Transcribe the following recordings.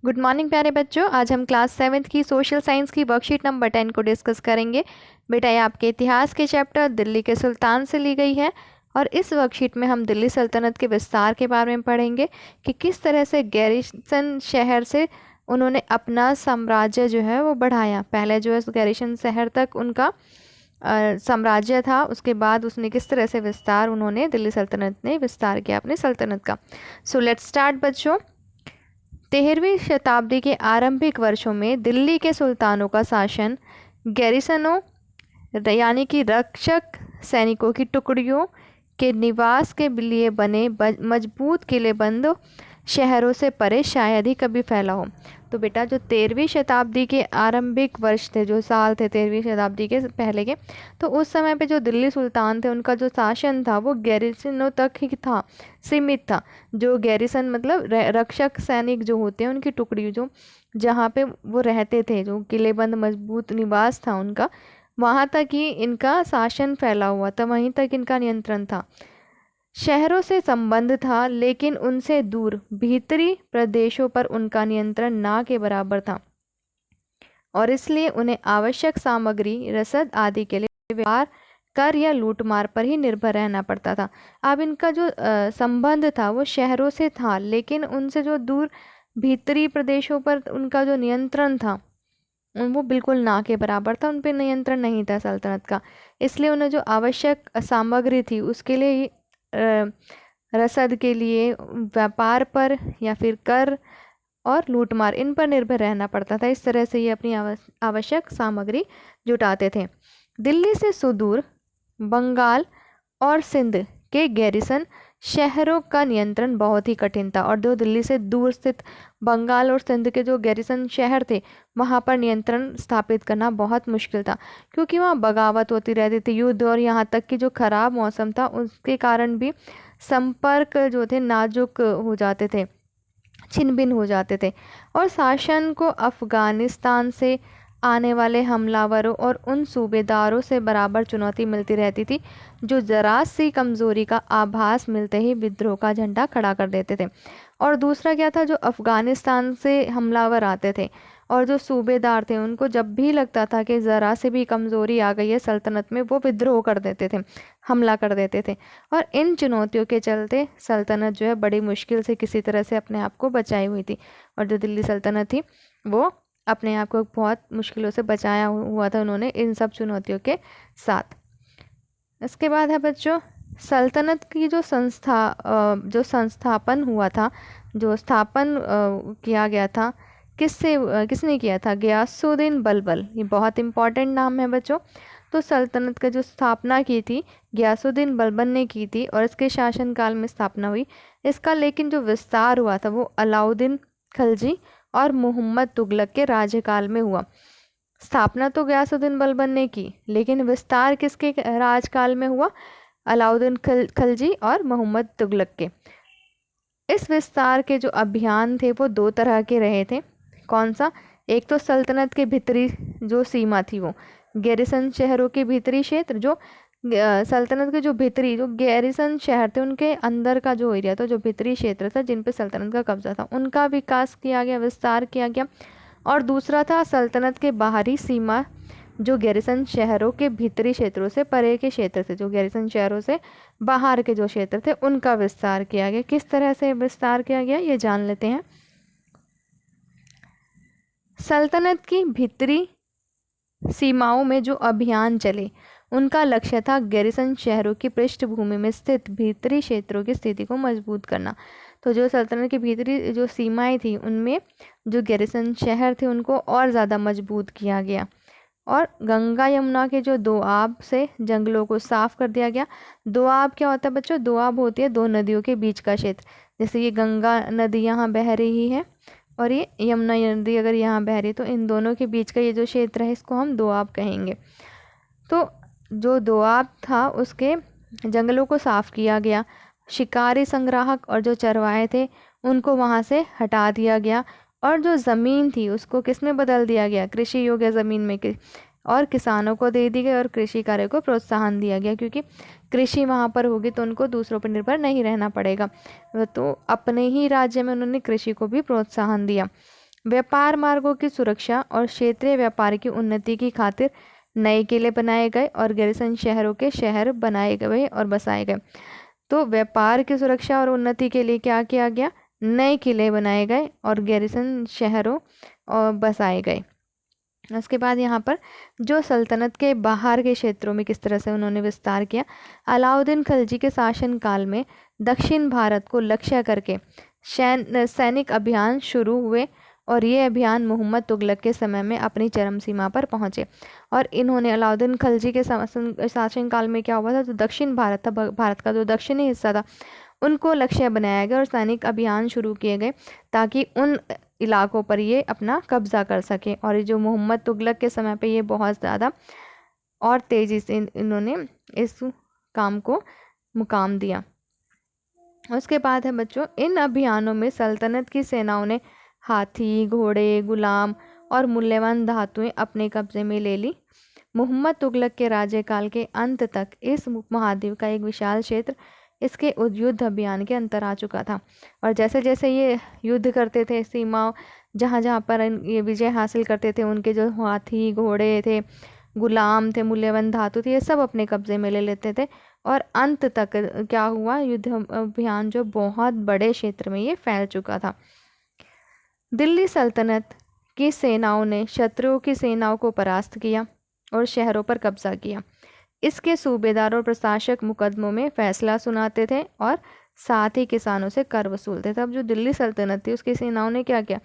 Good morning प्यारे बच्चों। आज हम क्लास 7th की सोशल साइंस की वर्कशीट नंबर 10 को डिस्कस करेंगे। बेटा ये आपके इतिहास के चैप्टर दिल्ली के सुल्तान से ली गई है और इस वर्कशीट में हम दिल्ली सल्तनत के विस्तार के बारे में पढ़ेंगे कि किस तरह से गैरिसन शहर से उन्होंने अपना साम्राज्य जो है वो बढ़ाया। पहले जो है गैरिसन शहर तक उनका साम्राज्य था, उसके बाद उसने किस तरह से विस्तार उन्होंने दिल्ली सल्तनत ने विस्तार किया अपने सल्तनत का। सो लेट्स स्टार्ट बच्चों। 13वीं शताब्दी के आरंभिक वर्षों में दिल्ली के सुल्तानों का शासन गैरिसनों यानी कि रक्षक सैनिकों की टुकड़ियों के निवास के लिए बने मजबूत किलेबंद शहरों से परे शायद ही कभी फैला हो। तो बेटा जो 13वीं शताब्दी के आरंभिक वर्ष थे, जो साल थे 13वीं शताब्दी के पहले के, तो उस समय पे जो दिल्ली सुल्तान थे उनका जो शासन था वो गैरिसनों तक ही था, सीमित था। जो गैरिसन मतलब रक्षक सैनिक जो होते हैं उनकी टुकड़ी जो जहाँ पे वो रहते थे, जो किलेबंद मजबूत निवास था उनका, वहाँ तक ही इनका शासन फैला हुआ था, वहीं तक इनका नियंत्रण था। शहरों से संबंध था लेकिन उनसे दूर भीतरी प्रदेशों पर उनका नियंत्रण ना के बराबर था और इसलिए उन्हें आवश्यक सामग्री रसद आदि के लिए व्यापार कर या लूटमार पर ही निर्भर रहना पड़ता था। अब इनका जो संबंध था वो शहरों से था लेकिन उनसे जो दूर भीतरी प्रदेशों पर उनका जो नियंत्रण था वो बिल्कुल ना के बराबर था, उन पर नियंत्रण नहीं था सल्तनत का। इसलिए उन्हें जो आवश्यक सामग्री थी उसके लिए रसद के लिए व्यापार पर या फिर कर और लूटमार इन पर निर्भर रहना पड़ता था। इस तरह से ये अपनी आवश्यक सामग्री जुटाते थे। दिल्ली से सुदूर बंगाल और सिंध के गैरिसन शहरों का नियंत्रण बहुत ही कठिन था और जो दिल्ली से दूर स्थित बंगाल और सिंध के जो गैरिसन शहर थे वहाँ पर नियंत्रण स्थापित करना बहुत मुश्किल था, क्योंकि वहाँ बगावत होती रहती थी, युद्ध और यहाँ तक कि जो खराब मौसम था उसके कारण भी संपर्क जो थे नाजुक हो जाते थे, छिन भिन हो जाते थे और शासन को अफगानिस्तान से आने वाले हमलावरों और उन सूबेदारों से बराबर चुनौती मिलती रहती थी जो जरा सी कमज़ोरी का आभास मिलते ही विद्रोह का झंडा खड़ा कर देते थे। और दूसरा क्या था, जो अफगानिस्तान से हमलावर आते थे और जो सूबेदार थे उनको जब भी लगता था कि ज़रा से भी कमज़ोरी आ गई है सल्तनत में, वो विद्रोह कर देते थे, हमला कर देते थे। और इन चुनौतियों के चलते सल्तनत जो है बड़ी मुश्किल से किसी तरह से अपने आप को बचाई हुई थी और जो दिल्ली सल्तनत थी वो अपने आप को बहुत मुश्किलों से बचाया हुआ था उन्होंने इन सब चुनौतियों के साथ। इसके बाद है बच्चों सल्तनत की जो संस्थापन हुआ था, जो स्थापन किया गया था, किसने किया था? गयासुद्दीन बलबल। ये बहुत इंपॉर्टेंट नाम है बच्चों। तो सल्तनत का जो स्थापना की थी गयासुद्दीन बलबन ने की थी और इसके शासनकाल में स्थापना हुई इसका। लेकिन जो विस्तार हुआ था वो अलाउद्दीन खिलजी और मोहम्मद तुगलक के राज्यकाल में हुआ। स्थापना तो गयासुद्दीन बलबन ने की लेकिन विस्तार किसके राजकाल में हुआ? अलाउद्दीन खिलजी और मोहम्मद तुगलक के। इस विस्तार के जो अभियान थे वो दो तरह के रहे थे। कौन सा? एक तो सल्तनत के भीतरी जो सीमा थी वो गैरिसन शहरों के भीतरी क्षेत्र, जो सल्तनत के जो भीतरी जो गैरिसन शहर थे उनके अंदर का जो एरिया था, जो भीतरी क्षेत्र था जिन पे सल्तनत का कब्जा था, उनका विकास किया गया, विस्तार किया गया। और दूसरा था सल्तनत के बाहरी सीमा, जो गैरिसन शहरों के भीतरी क्षेत्रों से परे के क्षेत्र थे, जो गैरिसन शहरों से बाहर के जो क्षेत्र थे उनका विस्तार किया गया। किस तरह से विस्तार किया गया ये जान लेते हैं। सल्तनत की भीतरी सीमाओं में जो अभियान चले उनका लक्ष्य था गैरिसन शहरों की पृष्ठभूमि में स्थित भीतरी क्षेत्रों की स्थिति को मजबूत करना। तो जो सल्तनत की भीतरी जो सीमाएं थी उनमें जो गैरिसन शहर थे उनको और ज़्यादा मजबूत किया गया और गंगा यमुना के जो दोआब से जंगलों को साफ कर दिया गया। दोआब क्या होता है बच्चों? दोआब होती है दो नदियों के बीच का क्षेत्र। जैसे ये गंगा नदी यहाँ बह रही है और ये यमुना नदी अगर यहाँ बह रही है तो इन दोनों के बीच का ये जो क्षेत्र है इसको हम दोआब कहेंगे। तो जो दोआब था उसके जंगलों को साफ किया गया, शिकारी संग्राहक और जो चरवाहे थे उनको वहाँ से हटा दिया गया और जो ज़मीन थी उसको किस में बदल दिया गया? कृषि योग्य ज़मीन में और किसानों को दे दी गई और कृषि कार्य को प्रोत्साहन दिया गया, क्योंकि कृषि वहाँ पर होगी तो उनको दूसरों पर निर्भर नहीं रहना पड़ेगा। तो अपने ही राज्य में उन्होंने कृषि को भी प्रोत्साहन दिया। व्यापार मार्गों की सुरक्षा और क्षेत्रीय व्यापार की उन्नति की खातिर नए किले बनाए गए और गैरिसन शहरों के शहर बनाए गए और बसाए गए। तो व्यापार की सुरक्षा और उन्नति के लिए क्या किया गया, नए किले बनाए गए और गैरिसन शहरों और बसाए गए। उसके बाद यहाँ पर जो सल्तनत के बाहर के क्षेत्रों में किस तरह से उन्होंने विस्तार किया। अलाउद्दीन खिलजी के शासन काल में दक्षिण भारत को लक्ष्य करके सैनिक अभियान शुरू हुए और ये अभियान मोहम्मद तुगलक के समय में अपनी चरम सीमा पर पहुंचे। और इन्होंने अलाउद्दीन खिलजी के शासन काल में क्या हुआ था, जो दक्षिण भारत था, भारत का जो दक्षिणी हिस्सा था, उनको लक्ष्य बनाया गया और सैनिक अभियान शुरू किए गए ताकि उन इलाकों पर ये अपना कब्जा कर सके। और ये जो मोहम्मद तुगलक के समय पे ये बहुत ज़्यादा और तेज़ी से इन्होंने इस काम को मुकाम दिया। उसके बाद है बच्चों, इन अभियानों में सल्तनत की सेनाओं ने हाथी, घोड़े, गुलाम और मूल्यवान धातुएं अपने कब्जे में ले ली। मोहम्मद तुगलक के राज्यकाल के अंत तक इस महाद्वीप का एक विशाल क्षेत्र इसके युद्ध अभियान के अंतर आ चुका था। और जैसे जैसे ये युद्ध करते थे, सीमाओं जहाँ जहाँ पर ये विजय हासिल करते थे, उनके जो हाथी, घोड़े थे, गुलाम थे, मूल्यवान धातु थे, ये सब अपने कब्जे में ले लेते थे। और अंत तक क्या हुआ, युद्ध अभियान जो बहुत बड़े क्षेत्र में ये फैल चुका था। दिल्ली सल्तनत की सेनाओं ने शत्रुओं की सेनाओं को परास्त किया और शहरों पर कब्जा किया। इसके सूबेदार और प्रशासक मुकदमों में फैसला सुनाते थे और साथ ही किसानों से कर वसूलते थे। अब जो दिल्ली सल्तनत थी उसकी सेनाओं ने क्या किया,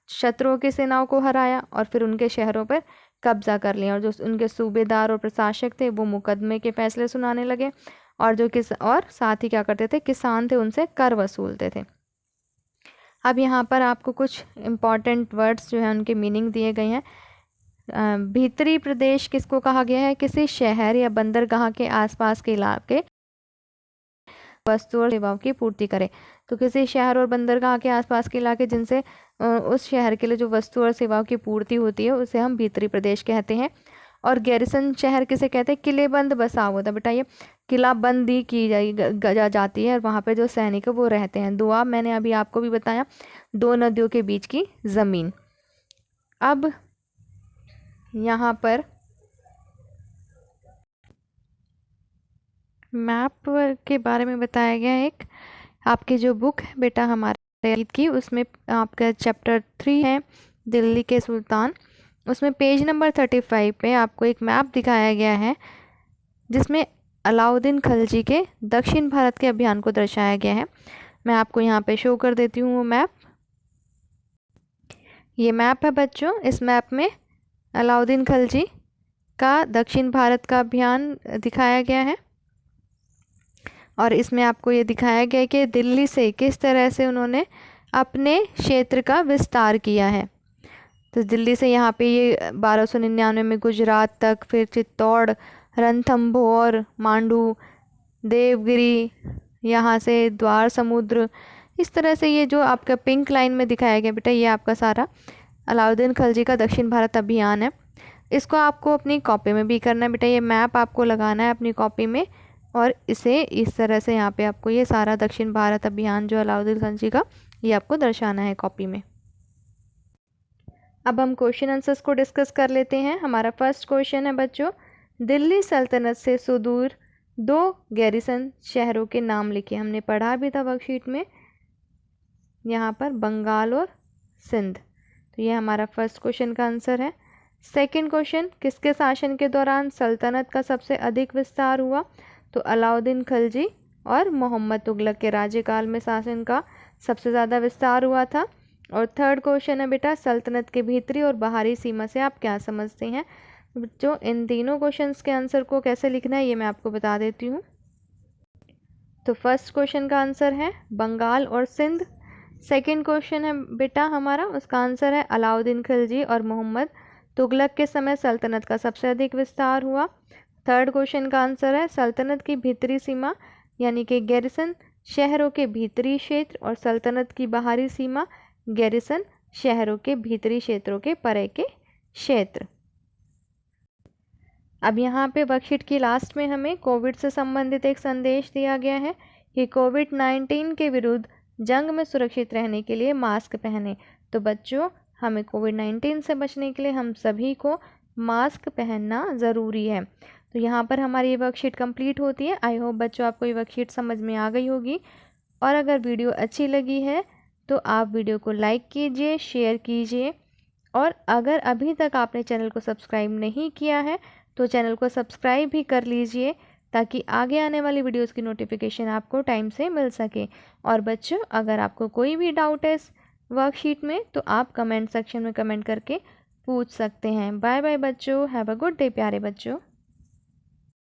शत्रुओं की सेनाओं को हराया और फिर उनके शहरों पर कब्जा कर लिया। और जो उनके सूबेदार और प्रशासक थे वो मुकदमे के फैसले सुनाने लगे और और साथ ही क्या करते थे, किसान थे उनसे कर वसूलते थे। अब यहाँ पर आपको कुछ इम्पॉर्टेंट वर्ड्स जो हैं उनके मीनिंग दिए गए हैं। भीतरी प्रदेश किसको कहा गया है, किसी शहर या बंदरगाह के आसपास के इलाके वस्तु और सेवाओं की पूर्ति करे। तो किसी शहर और बंदरगाह के आसपास के इलाके जिनसे उस शहर के लिए जो वस्तु और सेवाओं की पूर्ति होती है उसे हम भीतरी प्रदेश कहते हैं। और गैरिसन शहर किसे कहते हैं, किले बंद बसा हुआ था। बेटा ये किला बंदी की जाती है और वहाँ पे जो सैनिक है वो रहते हैं। दुआ मैंने अभी आपको भी बताया, दो नदियों के बीच की ज़मीन। अब यहाँ पर मैप के बारे में बताया गया है। एक आपकी जो बुक है बेटा हमारे की, उसमें आपका चैप्टर 3 है दिल्ली के सुल्तान, उसमें पेज नंबर 35 पे आपको एक मैप दिखाया गया है जिसमें अलाउद्दीन खिलजी के दक्षिण भारत के अभियान को दर्शाया गया है। मैं आपको यहाँ पे शो कर देती हूँ वो मैप। ये मैप है बच्चों, इस मैप में अलाउद्दीन खिलजी का दक्षिण भारत का अभियान दिखाया गया है और इसमें आपको ये दिखाया गया है कि दिल्ली से किस तरह से उन्होंने अपने क्षेत्र का विस्तार किया है। तो दिल्ली से यहाँ पे ये 1299 में गुजरात तक, फिर चित्तौड़, रणथंभौर, मांडू, देवगिरी, यहाँ से द्वार समुद्र, इस तरह से ये जो आपका पिंक लाइन में दिखाया गया बेटा ये आपका सारा अलाउद्दीन खिलजी का दक्षिण भारत अभियान है। इसको आपको अपनी कॉपी में भी करना है बेटा, ये मैप आपको लगाना है अपनी कॉपी में और इसे इस तरह से यहाँ पे आपको ये सारा दक्षिण भारत अभियान जो अलाउद्दीन खिलजी का ये आपको दर्शाना है कॉपी में। अब हम क्वेश्चन आंसर्स को डिस्कस कर लेते हैं। हमारा फर्स्ट क्वेश्चन है बच्चों, दिल्ली सल्तनत से सुदूर 2 गैरिसन शहरों के नाम लिखे। हमने पढ़ा भी था वर्कशीट में, यहाँ पर बंगाल और सिंध। तो ये हमारा फर्स्ट क्वेश्चन का आंसर है। सेकंड क्वेश्चन, किसके शासन के दौरान सल्तनत का सबसे अधिक विस्तार हुआ? तो अलाउद्दीन खिलजी और मोहम्मद तुगलक के राज्यकाल में शासन का सबसे ज़्यादा विस्तार हुआ था। और थर्ड क्वेश्चन है बेटा, सल्तनत के भीतरी और बाहरी सीमा से आप क्या समझते हैं? बच्चों इन तीनों क्वेश्चंस के आंसर को कैसे लिखना है ये मैं आपको बता देती हूँ। तो फर्स्ट क्वेश्चन का आंसर है बंगाल और सिंध। सेकंड क्वेश्चन है बेटा हमारा, उसका आंसर है अलाउद्दीन खिलजी और मोहम्मद तुगलक के समय सल्तनत का सबसे अधिक विस्तार हुआ। थर्ड क्वेश्चन का आंसर है सल्तनत की भीतरी सीमा यानी कि गैरिसन शहरों के भीतरी क्षेत्र और सल्तनत की बाहरी सीमा गैरिसन शहरों के भीतरी क्षेत्रों के परे के क्षेत्र। अब यहाँ पे वर्कशीट की लास्ट में हमें कोविड से संबंधित एक संदेश दिया गया है कि कोविड-19 के विरुद्ध जंग में सुरक्षित रहने के लिए मास्क पहने। तो बच्चों हमें कोविड-19 से बचने के लिए हम सभी को मास्क पहनना ज़रूरी है। तो यहाँ पर हमारी ये वर्कशीट कंप्लीट होती है। आई होप बच्चों आपको ये वर्कशीट समझ में आ गई होगी, और अगर वीडियो अच्छी लगी है तो आप वीडियो को लाइक कीजिए, शेयर कीजिए, और अगर अभी तक आपने चैनल को सब्सक्राइब नहीं किया है तो चैनल को सब्सक्राइब भी कर लीजिए, ताकि आगे आने वाली वीडियोस की नोटिफिकेशन आपको टाइम से मिल सके। और बच्चों, अगर आपको कोई भी डाउट है इस वर्कशीट में तो आप कमेंट सेक्शन में कमेंट करके पूछ सकते हैं। बाय बाय बच्चों, हैव अ गुड डे प्यारे बच्चों।